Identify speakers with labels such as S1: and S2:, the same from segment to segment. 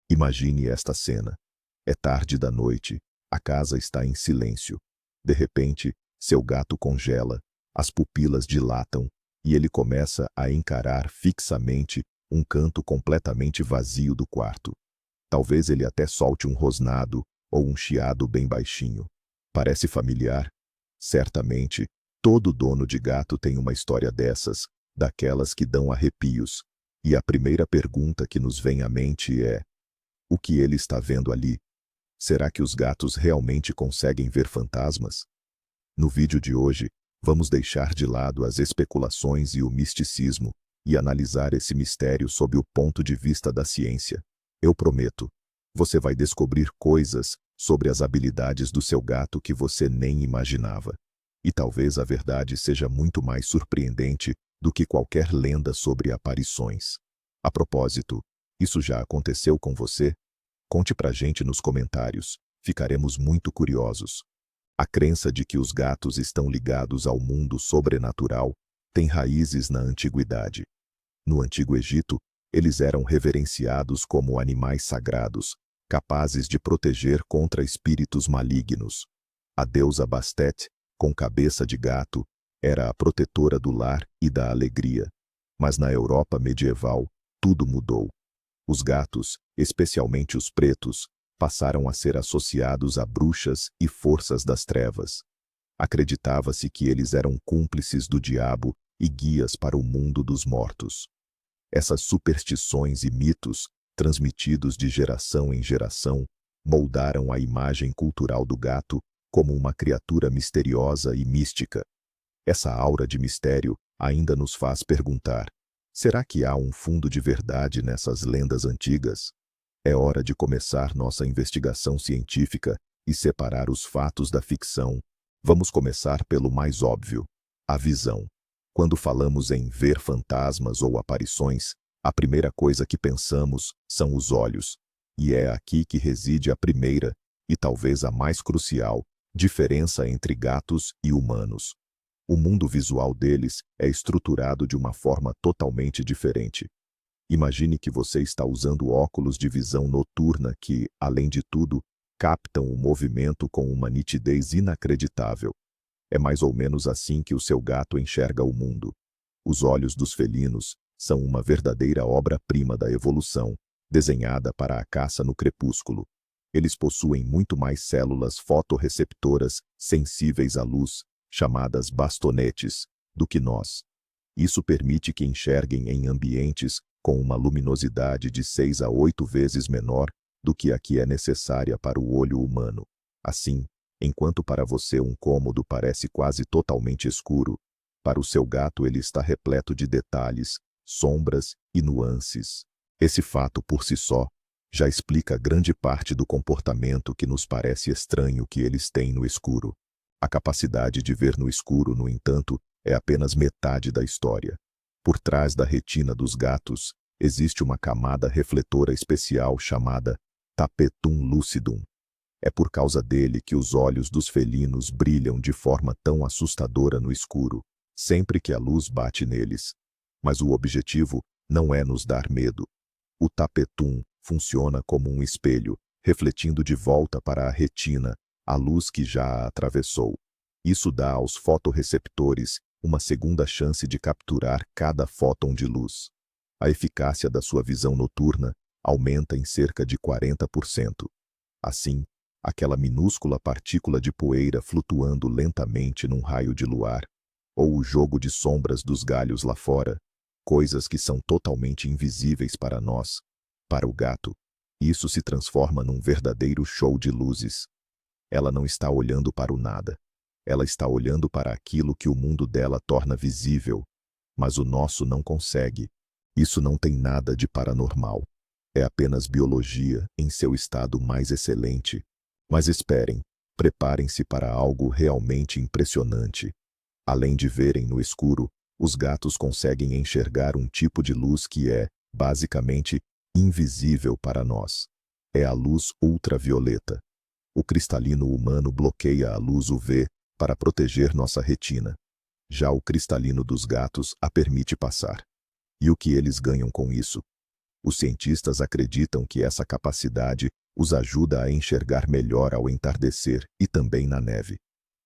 S1: Imagine esta cena. É tarde da noite, a casa está em silêncio. De repente, seu gato congela, as pupilas dilatam e ele começa a encarar fixamente um canto completamente vazio do quarto. Talvez ele até solte um rosnado ou um chiado bem baixinho. Parece familiar? Certamente, todo dono de gato tem uma história dessas, daquelas que dão arrepios. E a primeira pergunta que nos vem à mente é: o que ele está vendo ali? Será que os gatos realmente conseguem ver fantasmas? No vídeo de hoje, vamos deixar de lado as especulações e o misticismo e analisar esse mistério sob o ponto de vista da ciência. Eu prometo, você vai descobrir coisas sobre as habilidades do seu gato que você nem imaginava. E talvez a verdade seja muito mais surpreendente do que qualquer lenda sobre aparições. A propósito, isso já aconteceu com você? Conte pra gente nos comentários, ficaremos muito curiosos. A crença de que os gatos estão ligados ao mundo sobrenatural tem raízes na antiguidade. No Antigo Egito, eles eram reverenciados como animais sagrados, capazes de proteger contra espíritos malignos. A deusa Bastet, com cabeça de gato, era a protetora do lar e da alegria. Mas na Europa medieval, tudo mudou. Os gatos, especialmente os pretos, passaram a ser associados a bruxas e forças das trevas. Acreditava-se que eles eram cúmplices do diabo e guias para o mundo dos mortos. Essas superstições e mitos, transmitidos de geração em geração, moldaram a imagem cultural do gato como uma criatura misteriosa e mística. Essa aura de mistério ainda nos faz perguntar: será que há um fundo de verdade nessas lendas antigas? É hora de começar nossa investigação científica e separar os fatos da ficção. Vamos começar pelo mais óbvio: a visão. Quando falamos em ver fantasmas ou aparições, a primeira coisa que pensamos são os olhos. E é aqui que reside a primeira, e talvez a mais crucial, diferença entre gatos e humanos. O mundo visual deles é estruturado de uma forma totalmente diferente. Imagine que você está usando óculos de visão noturna que, além de tudo, captam o movimento com uma nitidez inacreditável. É mais ou menos assim que o seu gato enxerga o mundo. Os olhos dos felinos são uma verdadeira obra-prima da evolução, desenhada para a caça no crepúsculo. Eles possuem muito mais células fotorreceptoras sensíveis à luz, chamadas bastonetes, do que nós. Isso permite que enxerguem em ambientes com uma luminosidade de 6 a 8 vezes menor do que a que é necessária para o olho humano. Assim, enquanto para você um cômodo parece quase totalmente escuro, para o seu gato ele está repleto de detalhes, sombras e nuances. Esse fato por si só já explica grande parte do comportamento que nos parece estranho que eles têm no escuro. A capacidade de ver no escuro, no entanto, é apenas metade da história. Por trás da retina dos gatos, existe uma camada refletora especial chamada tapetum lucidum. É por causa dele que os olhos dos felinos brilham de forma tão assustadora no escuro, sempre que a luz bate neles. Mas o objetivo não é nos dar medo. O tapetum funciona como um espelho, refletindo de volta para a retina a luz que já a atravessou. Isso dá aos fotorreceptores uma segunda chance de capturar cada fóton de luz. A eficácia da sua visão noturna aumenta em cerca de 40%. Assim, aquela minúscula partícula de poeira flutuando lentamente num raio de luar, ou o jogo de sombras dos galhos lá fora, coisas que são totalmente invisíveis para nós, para o gato, isso se transforma num verdadeiro show de luzes. Ela não está olhando para o nada. Ela está olhando para aquilo que o mundo dela torna visível, mas o nosso não consegue. Isso não tem nada de paranormal. É apenas biologia em seu estado mais excelente. Mas esperem, preparem-se para algo realmente impressionante. Além de verem no escuro, os gatos conseguem enxergar um tipo de luz que é, basicamente, invisível para nós. É a luz ultravioleta. O cristalino humano bloqueia a luz UV para proteger nossa retina. Já o cristalino dos gatos a permite passar. E o que eles ganham com isso? Os cientistas acreditam que essa capacidade os ajuda a enxergar melhor ao entardecer e também na neve.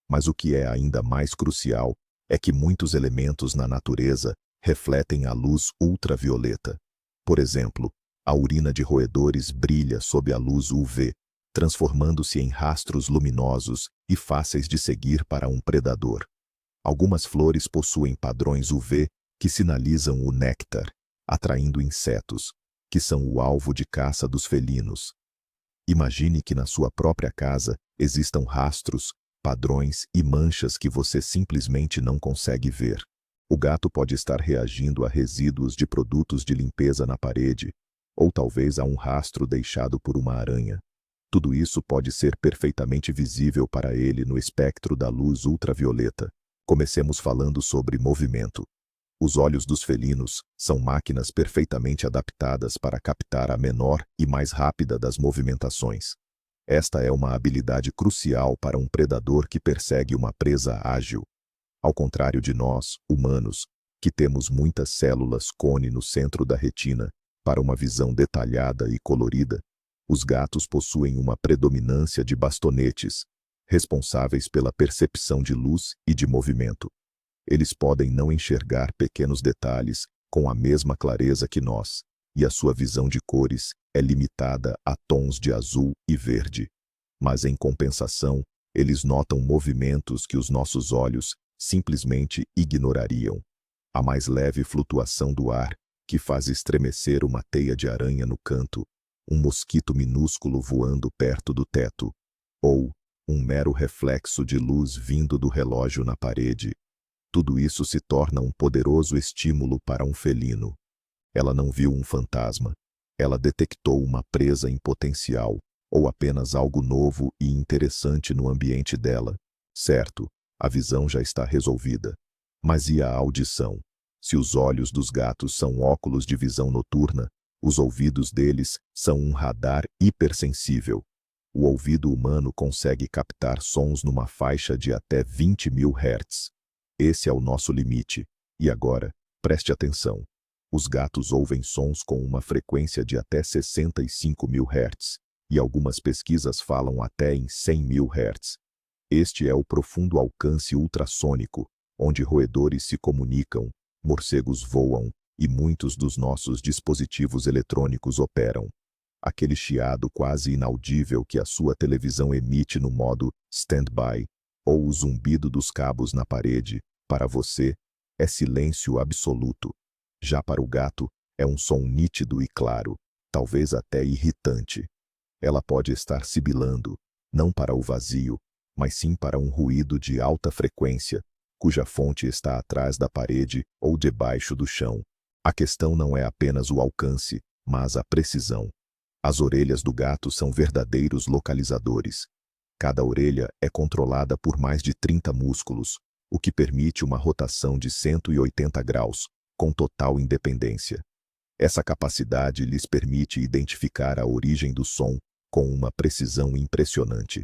S1: Mas o que é ainda mais crucial é que muitos elementos na natureza refletem a luz ultravioleta. Por exemplo, a urina de roedores brilha sob a luz UV, transformando-se em rastros luminosos e fáceis de seguir para um predador. Algumas flores possuem padrões UV que sinalizam o néctar, atraindo insetos, que são o alvo de caça dos felinos. Imagine que na sua própria casa existam rastros, padrões e manchas que você simplesmente não consegue ver. O gato pode estar reagindo a resíduos de produtos de limpeza na parede, ou talvez a um rastro deixado por uma aranha. Tudo isso pode ser perfeitamente visível para ele no espectro da luz ultravioleta. Comecemos falando sobre movimento. Os olhos dos felinos são máquinas perfeitamente adaptadas para captar a menor e mais rápida das movimentações. Esta é uma habilidade crucial para um predador que persegue uma presa ágil. Ao contrário de nós, humanos, que temos muitas células cone no centro da retina para uma visão detalhada e colorida, os gatos possuem uma predominância de bastonetes, responsáveis pela percepção de luz e de movimento. Eles podem não enxergar pequenos detalhes com a mesma clareza que nós, e a sua visão de cores é limitada a tons de azul e verde. Mas, em compensação, eles notam movimentos que os nossos olhos simplesmente ignorariam. A mais leve flutuação do ar, que faz estremecer uma teia de aranha no canto, um mosquito minúsculo voando perto do teto, ou um mero reflexo de luz vindo do relógio na parede. Tudo isso se torna um poderoso estímulo para um felino. Ela não viu um fantasma. Ela detectou uma presa em potencial, ou apenas algo novo e interessante no ambiente dela. Certo, a visão já está resolvida. Mas e a audição? Se os olhos dos gatos são óculos de visão noturna, os ouvidos deles são um radar hipersensível. O ouvido humano consegue captar sons numa faixa de até 20.000 Hz. Esse é o nosso limite. E agora, preste atenção. Os gatos ouvem sons com uma frequência de até 65.000 Hz, e algumas pesquisas falam até em 100.000 Hz. Este é o profundo alcance ultrassônico, onde roedores se comunicam, morcegos voam, e muitos dos nossos dispositivos eletrônicos operam. Aquele chiado quase inaudível que a sua televisão emite no modo stand-by, ou o zumbido dos cabos na parede, para você, é silêncio absoluto. Já para o gato, é um som nítido e claro, talvez até irritante. Ela pode estar sibilando, não para o vazio, mas sim para um ruído de alta frequência, cuja fonte está atrás da parede ou debaixo do chão. A questão não é apenas o alcance, mas a precisão. As orelhas do gato são verdadeiros localizadores. Cada orelha é controlada por mais de 30 músculos, o que permite uma rotação de 180 graus, com total independência. Essa capacidade lhes permite identificar a origem do som com uma precisão impressionante.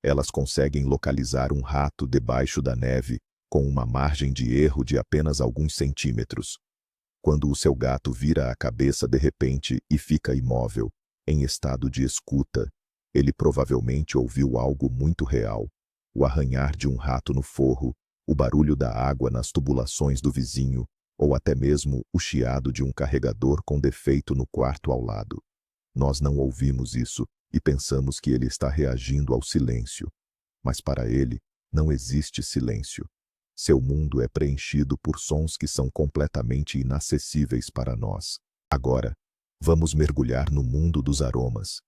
S1: Elas conseguem localizar um rato debaixo da neve com uma margem de erro de apenas alguns centímetros. Quando o seu gato vira a cabeça de repente e fica imóvel, em estado de escuta, ele provavelmente ouviu algo muito real: o arranhar de um rato no forro, o barulho da água nas tubulações do vizinho, ou até mesmo o chiado de um carregador com defeito no quarto ao lado. Nós não ouvimos isso e pensamos que ele está reagindo ao silêncio. Mas para ele, não existe silêncio. Seu mundo é preenchido por sons que são completamente inacessíveis para nós. Agora, vamos mergulhar no mundo dos aromas.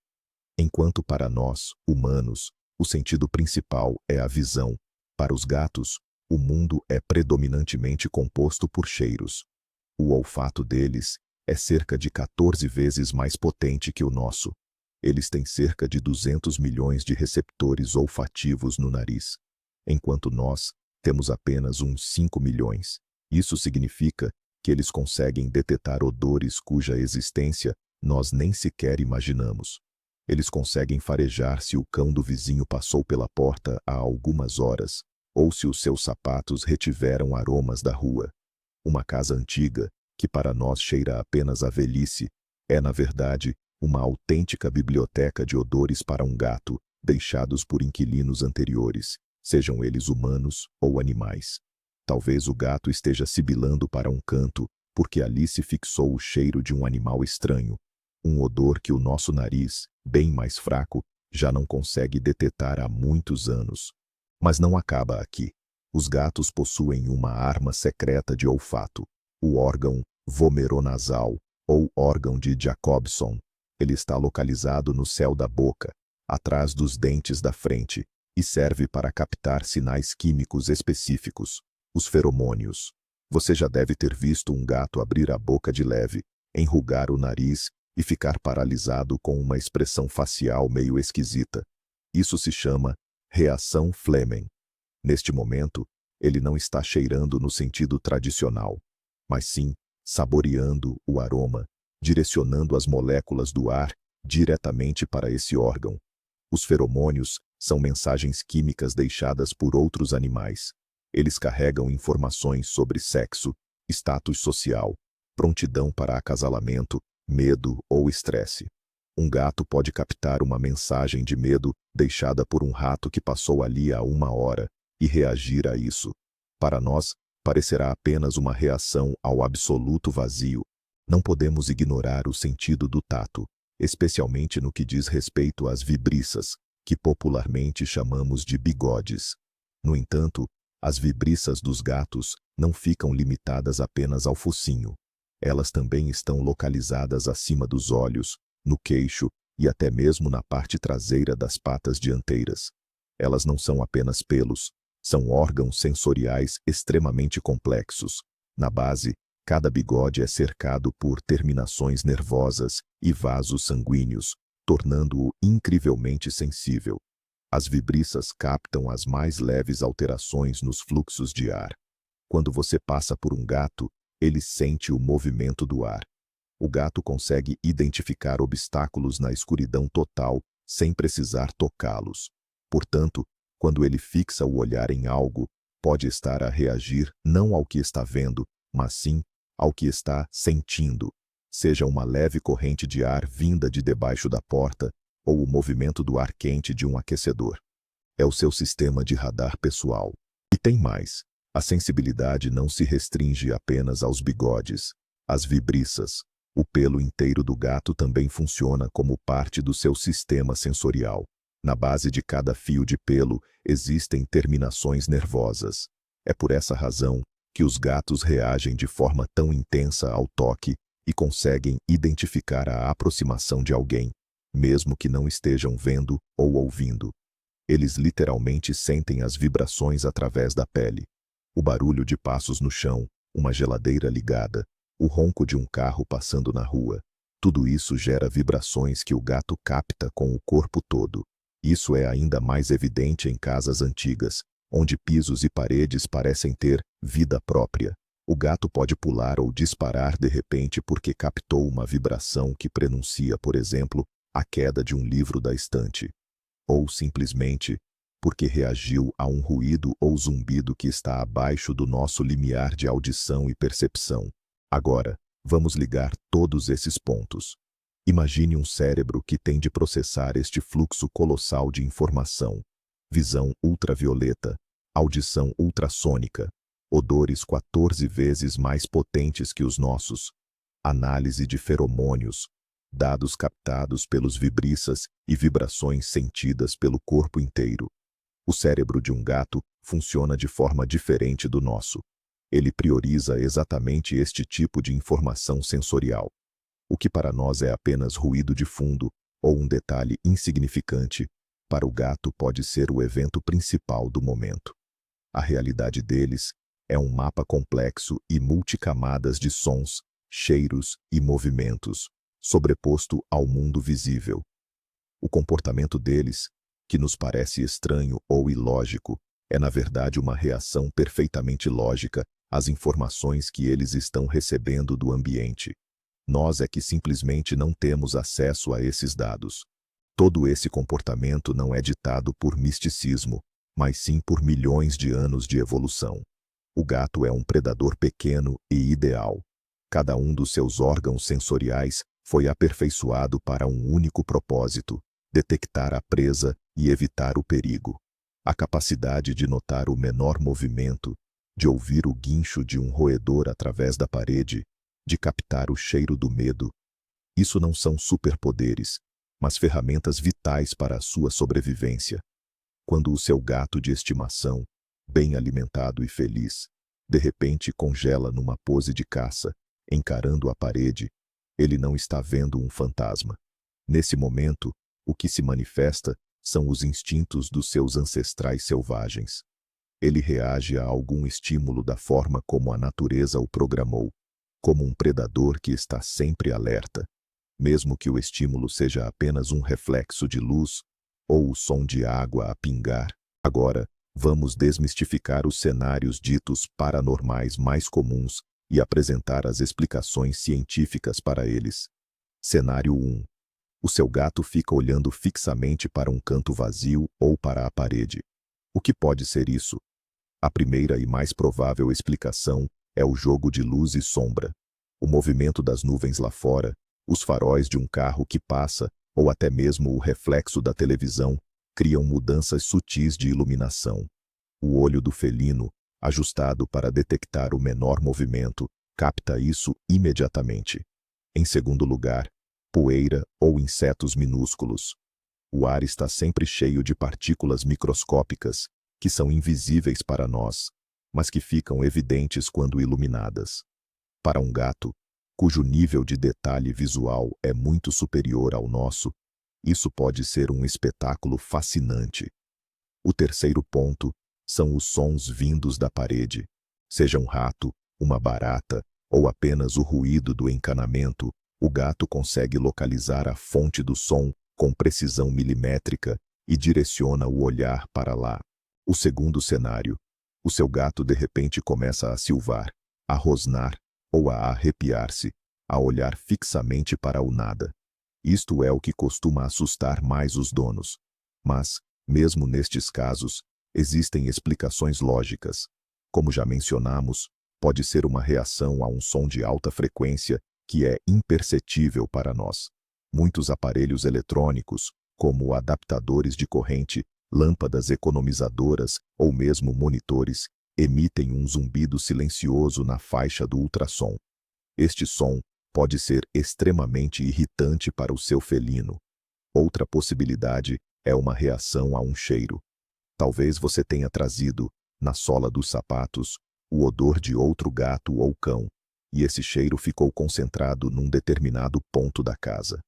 S1: Enquanto para nós, humanos, o sentido principal é a visão, para os gatos, o mundo é predominantemente composto por cheiros. O olfato deles é cerca de 14 vezes mais potente que o nosso. Eles têm cerca de 200 milhões de receptores olfativos no nariz, enquanto nós temos apenas uns 5 milhões. Isso significa que eles conseguem detectar odores cuja existência nós nem sequer imaginamos. Eles conseguem farejar se o cão do vizinho passou pela porta há algumas horas, ou se os seus sapatos retiveram aromas da rua. Uma casa antiga, que para nós cheira apenas a velhice, É, na verdade, uma autêntica biblioteca de odores para um gato, deixados por inquilinos anteriores, sejam eles humanos ou animais. Talvez o gato esteja sibilando para um canto, porque ali se fixou o cheiro de um animal estranho, um odor que o nosso nariz, bem mais fraco, já não consegue detectar há muitos anos. Mas não acaba aqui. Os gatos possuem uma arma secreta de olfato, o órgão vomeronasal, ou órgão de Jacobson. Ele está localizado no céu da boca, atrás dos dentes da frente, e serve para captar sinais químicos específicos, os feromônios. Você já deve ter visto um gato abrir a boca de leve, enrugar o nariz e ficar paralisado com uma expressão facial meio esquisita. Isso se chama reação Fleming. Neste momento, ele não está cheirando no sentido tradicional, mas sim saboreando o aroma, direcionando as moléculas do ar diretamente para esse órgão. Os feromônios são mensagens químicas deixadas por outros animais. Eles carregam informações sobre sexo, status social, prontidão para acasalamento, medo ou estresse. Um gato pode captar uma mensagem de medo deixada por um rato que passou ali há 1 hora e reagir a isso. Para nós, parecerá apenas uma reação ao absoluto vazio. Não podemos ignorar o sentido do tato, especialmente no que diz respeito às vibriças, que popularmente chamamos de bigodes. No entanto, as vibriças dos gatos não ficam limitadas apenas ao focinho. Elas também estão localizadas acima dos olhos, no queixo e até mesmo na parte traseira das patas dianteiras. Elas não são apenas pelos, são órgãos sensoriais extremamente complexos. Na base, cada bigode é cercado por terminações nervosas e vasos sanguíneos, tornando-o incrivelmente sensível. As vibriças captam as mais leves alterações nos fluxos de ar. Quando você passa por um gato, ele sente o movimento do ar. O gato consegue identificar obstáculos na escuridão total sem precisar tocá-los. Portanto, quando ele fixa o olhar em algo, pode estar a reagir não ao que está vendo, mas sim ao que está sentindo, seja uma leve corrente de ar vinda de debaixo da porta ou o movimento do ar quente de um aquecedor. É o seu sistema de radar pessoal. E tem mais. A sensibilidade não se restringe apenas aos bigodes, às vibriças. O pelo inteiro do gato também funciona como parte do seu sistema sensorial. Na base de cada fio de pelo existem terminações nervosas. É por essa razão que os gatos reagem de forma tão intensa ao toque e conseguem identificar a aproximação de alguém, mesmo que não estejam vendo ou ouvindo. Eles literalmente sentem as vibrações através da pele. O barulho de passos no chão, uma geladeira ligada, o ronco de um carro passando na rua. Tudo isso gera vibrações que o gato capta com o corpo todo. Isso é ainda mais evidente em casas antigas, onde pisos e paredes parecem ter vida própria. O gato pode pular ou disparar de repente porque captou uma vibração que prenuncia, por exemplo, a queda de um livro da estante. Ou simplesmente porque reagiu a um ruído ou zumbido que está abaixo do nosso limiar de audição e percepção. Agora, vamos ligar todos esses pontos. Imagine um cérebro que tem de processar este fluxo colossal de informação. Visão ultravioleta, audição ultrassônica, odores 14 vezes mais potentes que os nossos, análise de feromônios, dados captados pelos vibriças e vibrações sentidas pelo corpo inteiro. O cérebro de um gato funciona de forma diferente do nosso. Ele prioriza exatamente este tipo de informação sensorial. O que para nós é apenas ruído de fundo ou um detalhe insignificante, para o gato pode ser o evento principal do momento. A realidade deles é um mapa complexo e multicamadas de sons, cheiros e movimentos, sobreposto ao mundo visível. O comportamento deles, que nos parece estranho ou ilógico, é na verdade uma reação perfeitamente lógica às informações que eles estão recebendo do ambiente. Nós é que simplesmente não temos acesso a esses dados. Todo esse comportamento não é ditado por misticismo, mas sim por milhões de anos de evolução. O gato é um predador pequeno e ideal. Cada um dos seus órgãos sensoriais Foi aperfeiçoado para um único propósito: detectar a presa e evitar o perigo. A capacidade de notar o menor movimento, de ouvir o guincho de um roedor através da parede, de captar o cheiro do medo. Isso não são superpoderes, mas ferramentas vitais para a sua sobrevivência. Quando o seu gato de estimação, bem alimentado e feliz, de repente congela numa pose de caça, encarando a parede, ele não está vendo um fantasma. Nesse momento, o que se manifesta são os instintos dos seus ancestrais selvagens. Ele reage a algum estímulo da forma como a natureza o programou, como um predador que está sempre alerta, mesmo que o estímulo seja apenas um reflexo de luz ou o som de água a pingar. Agora, vamos desmistificar os cenários ditos paranormais mais comuns e apresentar as explicações científicas para eles. Cenário 1. O seu gato fica olhando fixamente para um canto vazio ou para a parede. O que pode ser isso? A primeira e mais provável explicação é o jogo de luz e sombra. O movimento das nuvens lá fora, os faróis de um carro que passa, ou até mesmo o reflexo da televisão, criam mudanças sutis de iluminação. O olho do felino, ajustado para detectar o menor movimento, capta isso imediatamente. Em segundo lugar, poeira ou insetos minúsculos. O ar está sempre cheio de partículas microscópicas, que são invisíveis para nós, mas que ficam evidentes quando iluminadas. Para um gato, cujo nível de detalhe visual é muito superior ao nosso, isso pode ser um espetáculo fascinante. O terceiro ponto são os sons vindos da parede. Seja um rato, uma barata ou apenas o ruído do encanamento, o gato consegue localizar a fonte do som com precisão milimétrica e direciona o olhar para lá. O segundo cenário: o seu gato de repente começa a silvar, a rosnar ou a arrepiar-se, a olhar fixamente para o nada. Isto é o que costuma assustar mais os donos. Mas, mesmo nestes casos, existem explicações lógicas. Como já mencionamos, pode ser uma reação a um som de alta frequência que é imperceptível para nós. Muitos aparelhos eletrônicos, como adaptadores de corrente, lâmpadas economizadoras ou mesmo monitores, emitem um zumbido silencioso na faixa do ultrassom. Este som pode ser extremamente irritante para o seu felino. Outra possibilidade é uma reação a um cheiro. Talvez você tenha trazido, na sola dos sapatos, o odor de outro gato ou cão, e esse cheiro ficou concentrado num determinado ponto da casa.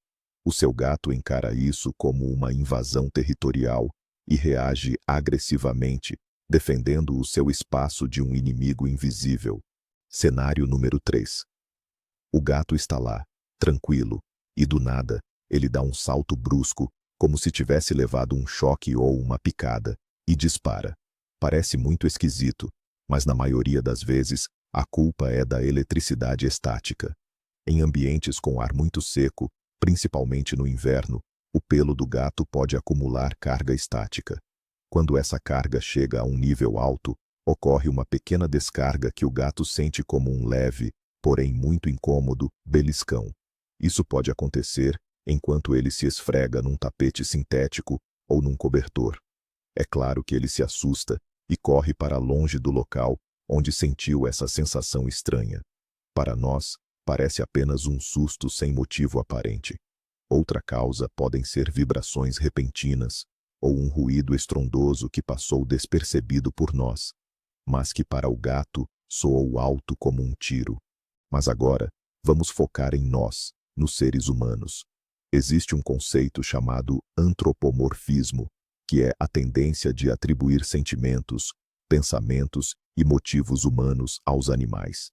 S1: O seu gato encara isso como uma invasão territorial e reage agressivamente, defendendo o seu espaço de um inimigo invisível. Cenário número 3. O gato está lá, tranquilo, e do nada, ele dá um salto brusco, como se tivesse levado um choque ou uma picada, e dispara. Parece muito esquisito, mas na maioria das vezes, a culpa é da eletricidade estática. Em ambientes com ar muito seco, principalmente no inverno, o pelo do gato pode acumular carga estática. Quando essa carga chega a um nível alto, ocorre uma pequena descarga que o gato sente como um leve, porém muito incômodo, beliscão. Isso pode acontecer enquanto ele se esfrega num tapete sintético ou num cobertor. É claro que ele se assusta e corre para longe do local onde sentiu essa sensação estranha. Para nós, parece apenas um susto sem motivo aparente. Outra causa podem ser vibrações repentinas ou um ruído estrondoso que passou despercebido por nós, mas que para o gato soou alto como um tiro. Mas agora, vamos focar em nós, nos seres humanos. Existe um conceito chamado antropomorfismo, que é a tendência de atribuir sentimentos, pensamentos e motivos humanos aos animais.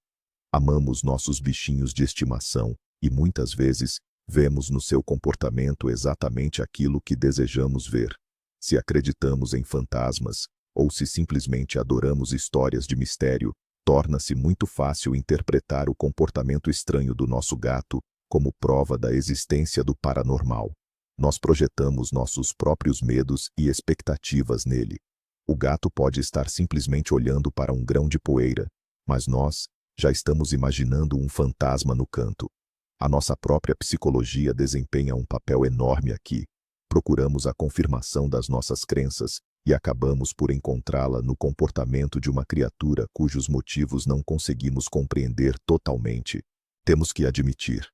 S1: Amamos nossos bichinhos de estimação e muitas vezes vemos no seu comportamento exatamente aquilo que desejamos ver. Se acreditamos em fantasmas ou se simplesmente adoramos histórias de mistério, torna-se muito fácil interpretar o comportamento estranho do nosso gato como prova da existência do paranormal. Nós projetamos nossos próprios medos e expectativas nele. O gato pode estar simplesmente olhando para um grão de poeira, mas nós já estamos imaginando um fantasma no canto. A nossa própria psicologia desempenha um papel enorme aqui. Procuramos a confirmação das nossas crenças e acabamos por encontrá-la no comportamento de uma criatura cujos motivos não conseguimos compreender totalmente. Temos que admitir.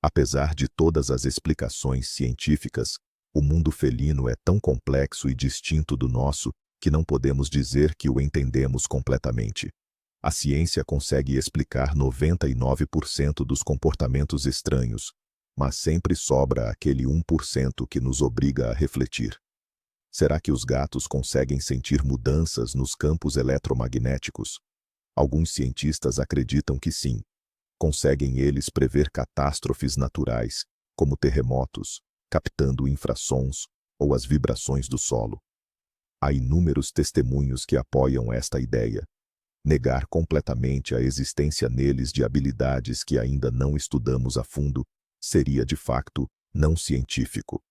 S1: Apesar de todas as explicações científicas, o mundo felino é tão complexo e distinto do nosso que não podemos dizer que o entendemos completamente. A ciência consegue explicar 99% dos comportamentos estranhos, mas sempre sobra aquele 1% que nos obriga a refletir. Será que os gatos conseguem sentir mudanças nos campos eletromagnéticos? Alguns cientistas acreditam que sim. Conseguem eles prever catástrofes naturais, como terremotos, captando infrassons ou as vibrações do solo. Há inúmeros testemunhos que apoiam esta ideia. Negar completamente a existência neles de habilidades que ainda não estudamos a fundo seria, de facto, não científico.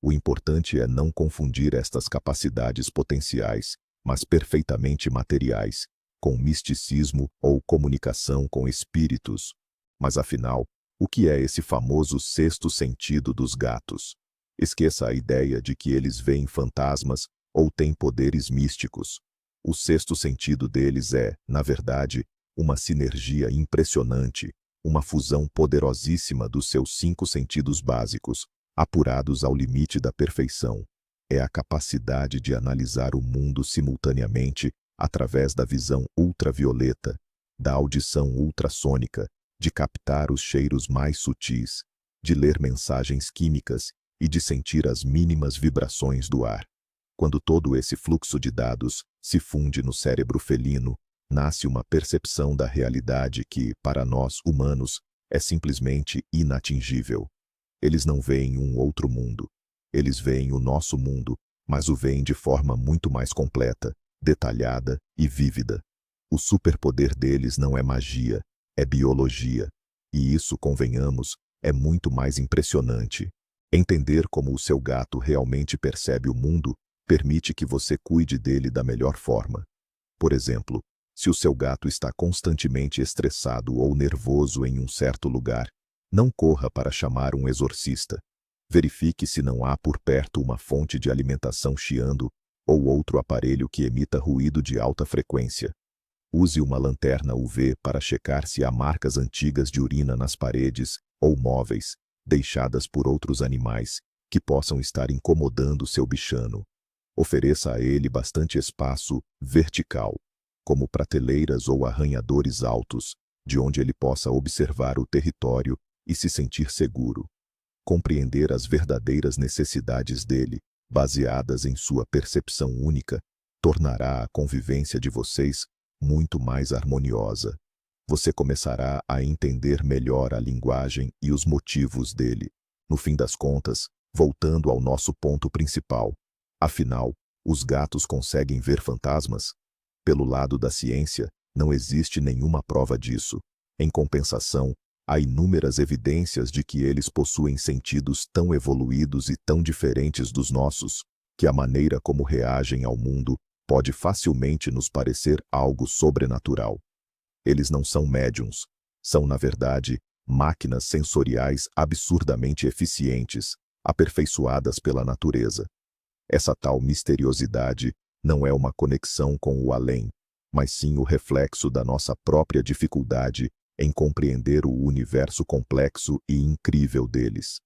S1: O importante é não confundir estas capacidades potenciais, mas perfeitamente materiais, com misticismo ou comunicação com espíritos. Mas afinal, o que é esse famoso sexto sentido dos gatos? Esqueça a ideia de que eles veem fantasmas ou têm poderes místicos. O sexto sentido deles é, na verdade, uma sinergia impressionante, uma fusão poderosíssima dos seus 5 sentidos básicos, apurados ao limite da perfeição. É a capacidade de analisar o mundo simultaneamente através da visão ultravioleta, da audição ultrassônica, de captar os cheiros mais sutis, de ler mensagens químicas e de sentir as mínimas vibrações do ar. Quando todo esse fluxo de dados se funde no cérebro felino, nasce uma percepção da realidade que, para nós humanos, é simplesmente inatingível. Eles não veem um outro mundo. Eles veem o nosso mundo, mas o veem de forma muito mais completa, detalhada e vívida. O superpoder deles não é magia, é biologia. E isso, convenhamos, é muito mais impressionante. Entender como o seu gato realmente percebe o mundo permite que você cuide dele da melhor forma. Por exemplo, se o seu gato está constantemente estressado ou nervoso em um certo lugar, não corra para chamar um exorcista. Verifique se não há por perto uma fonte de alimentação chiando ou outro aparelho que emita ruído de alta frequência. Use uma lanterna UV para checar se há marcas antigas de urina nas paredes ou móveis, deixadas por outros animais, que possam estar incomodando seu bichano. Ofereça a ele bastante espaço vertical, como prateleiras ou arranhadores altos, de onde ele possa observar o território e se sentir seguro. Compreender as verdadeiras necessidades dele, baseadas em sua percepção única, tornará a convivência de vocês muito mais harmoniosa. Você começará a entender melhor a linguagem e os motivos dele. No fim das contas, voltando ao nosso ponto principal, afinal, os gatos conseguem ver fantasmas? Pelo lado da ciência, não existe nenhuma prova disso. Em compensação, há inúmeras evidências de que eles possuem sentidos tão evoluídos e tão diferentes dos nossos, que a maneira como reagem ao mundo pode facilmente nos parecer algo sobrenatural. Eles não são médiums, são, na verdade, máquinas sensoriais absurdamente eficientes, aperfeiçoadas pela natureza. Essa tal misteriosidade não é uma conexão com o além, mas sim o reflexo da nossa própria dificuldade em compreender o universo complexo e incrível deles.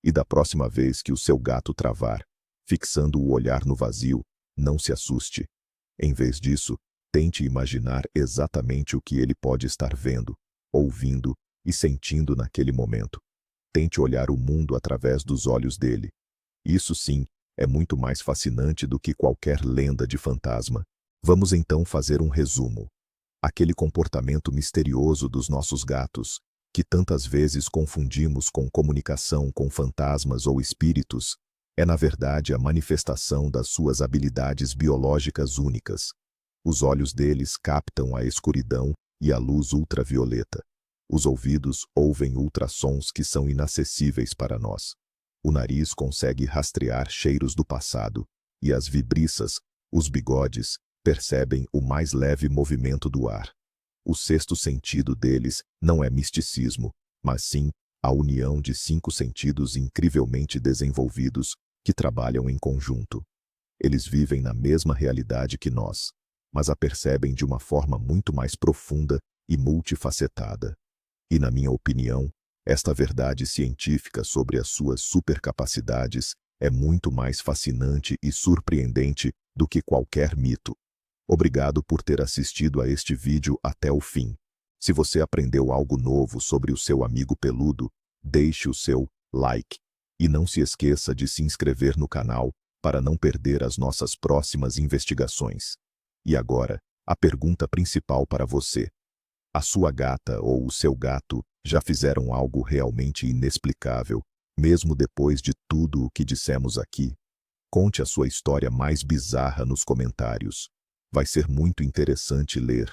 S1: E da próxima vez que o seu gato travar, fixando o olhar no vazio, não se assuste. Em vez disso, tente imaginar exatamente o que ele pode estar vendo, ouvindo e sentindo naquele momento. Tente olhar o mundo através dos olhos dele. Isso sim, é muito mais fascinante do que qualquer lenda de fantasma. Vamos então fazer um resumo. Aquele comportamento misterioso dos nossos gatos, que tantas vezes confundimos com comunicação com fantasmas ou espíritos, é na verdade a manifestação das suas habilidades biológicas únicas. Os olhos deles captam a escuridão e a luz ultravioleta. Os ouvidos ouvem ultrassons que são inacessíveis para nós. O nariz consegue rastrear cheiros do passado, e as vibriças, os bigodes, percebem o mais leve movimento do ar. O sexto sentido deles não é misticismo, mas sim a união de 5 sentidos incrivelmente desenvolvidos que trabalham em conjunto. Eles vivem na mesma realidade que nós, mas a percebem de uma forma muito mais profunda e multifacetada. E, na minha opinião, esta verdade científica sobre as suas supercapacidades é muito mais fascinante e surpreendente do que qualquer mito. Obrigado por ter assistido a este vídeo até o fim. Se você aprendeu algo novo sobre o seu amigo peludo, deixe o seu like. E não se esqueça de se inscrever no canal para não perder as nossas próximas investigações. E agora, a pergunta principal para você. A sua gata ou o seu gato já fizeram algo realmente inexplicável, mesmo depois de tudo o que dissemos aqui? Conte a sua história mais bizarra nos comentários. Vai ser muito interessante ler